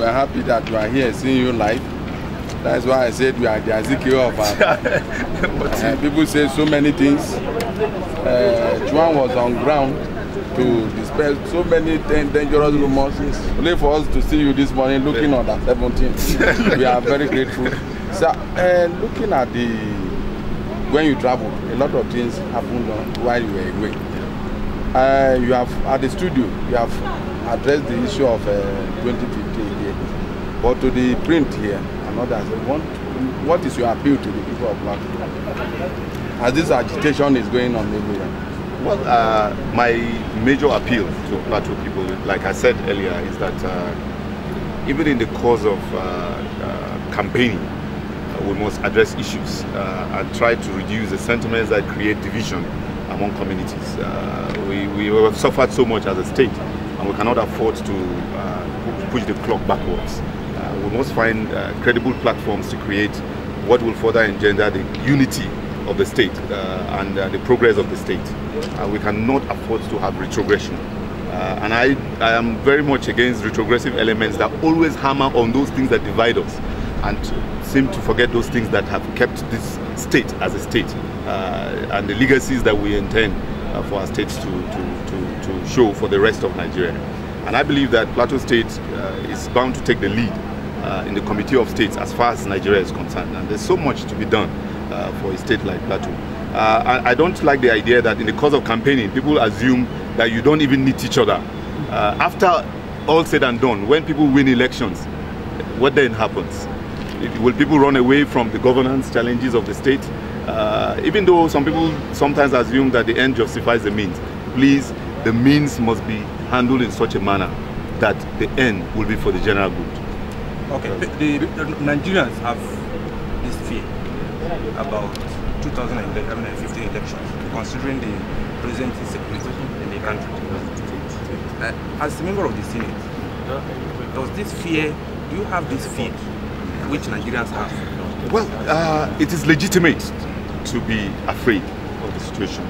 we are happy that we are here seeing you live. That's why I said we are the Ezekiel of our people say so many things. Juan was on ground to dispel so many dangerous rumors. Only for us to see you this morning looking on that 17. We are very grateful. So, looking at when you travel, a lot of things happened while you were away. You have, at the studio, you have addressed the issue of 2015 here. But to the print here and others, what is your appeal to the people of Plateau as this agitation is going on everywhere? Well, my major appeal to Plateau people, like I said earlier, is that even in the course of campaigning, we must address issues and try to reduce the sentiments that create division among communities. We have suffered so much as a state, and we cannot afford to push the clock backwards. We must find credible platforms to create what will further engender the unity of the state and the progress of the state. We cannot afford to have retrogression. And I am very much against retrogressive elements that always hammer on those things that divide us and seem to forget those things that have kept this state as a state and the legacies that we intend for our states to show for the rest of Nigeria. And I believe that Plateau State is bound to take the lead in the Committee of States as far as Nigeria is concerned. And there's so much to be done for a state like Plateau. I don't like the idea that in the course of campaigning, people assume that you don't even need each other. After all said and done, when people win elections, what then happens? Will people run away from the governance challenges of the state? Even though some people sometimes assume that the end justifies the means, please, the means must be handled in such a manner that the end will be for the general good. Okay, the Nigerians have this fear about 2015 elections, considering the present insecurity in the country. As a member of the Senate, does this fear, do you have this fear which Nigerians have? Well, it is legitimate to be afraid of the situation.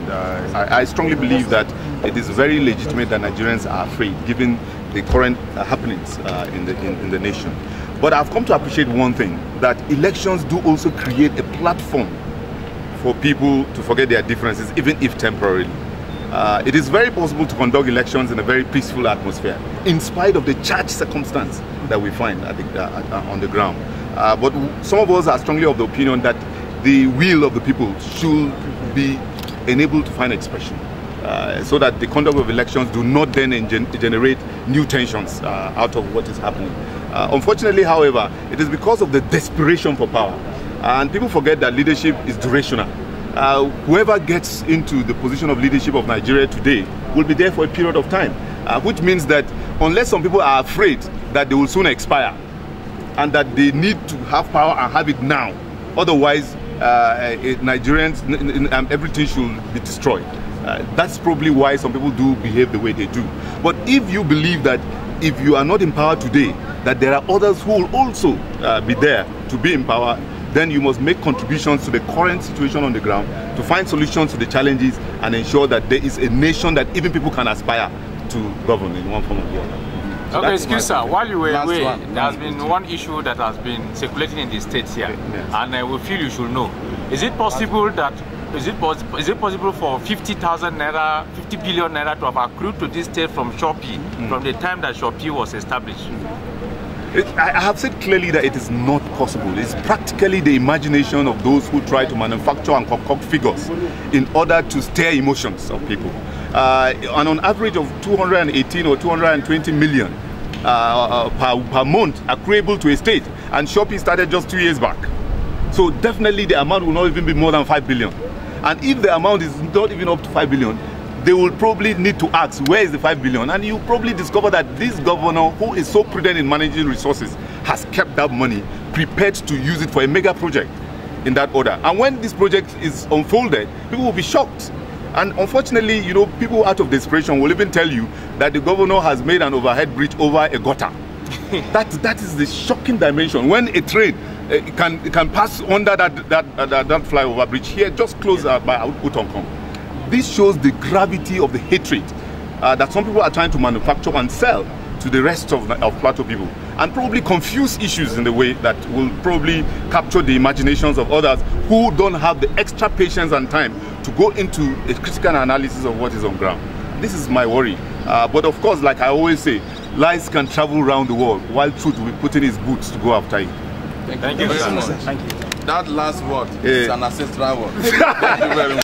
I strongly believe that it is very legitimate that Nigerians are afraid, given the current happenings in the nation. But I've come to appreciate one thing, that elections do also create a platform for people to forget their differences, even if temporarily. It is very possible to conduct elections in a very peaceful atmosphere, in spite of the charged circumstance that we find on the ground. But some of us are strongly of the opinion that the will of the people should be enabled to find expression, so that the conduct of elections do not then generate new tensions out of what is happening. Unfortunately, however, it is because of the desperation for power, and people forget that leadership is durational. Whoever gets into the position of leadership of Nigeria today will be there for a period of time, which means that unless some people are afraid that they will soon expire and that they need to have power and have it now, otherwise Nigerians, everything should be destroyed. That's probably why some people do behave the way they do. But if you believe that if you are not in power today, that there are others who will also be there to be in power, then you must make contributions to the current situation on the ground to find solutions to the challenges and ensure that there is a nation that even people can aspire to govern in one form or the other. So okay, excuse sir, while you were away, there has been one issue that has been circulating in the states here, yes. And we feel you should know. Is it possible that is it possible for 50,000 naira, 50 billion naira to have accrued to this state from Shopee from the time that Shopee was established? I have said clearly that it is not possible. It's practically the imagination of those who try to manufacture and concoct figures in order to stir emotions of people. And on average of 218 or 220 million per month accruable to a state, and Shopee started just 2 years back. So definitely the amount will not even be more than 5 billion. And if the amount is not even up to 5 billion, they will probably need to ask, where is the 5 billion? And you probably discover that this governor, who is so prudent in managing resources, has kept that money prepared to use it for a mega project in that order. And when this project is unfolded, people will be shocked. And unfortunately, you know, people out of desperation will even tell you that the governor has made an overhead bridge over a gutter. That is the shocking dimension. When a train can pass under that flyover bridge here, just close by Utonkong. This shows the gravity of the hatred that some people are trying to manufacture and sell to the rest of Plateau people. and probably confuse issues in the way that will probably capture the imaginations of others who don't have the extra patience and time to go into a critical analysis of what is on ground. This is my worry. But of course, like I always say, lies can travel around the world while truth will be putting his boots to go after it. Thank you very much. Thank you. That last word is an ancestral word. Thank you very much.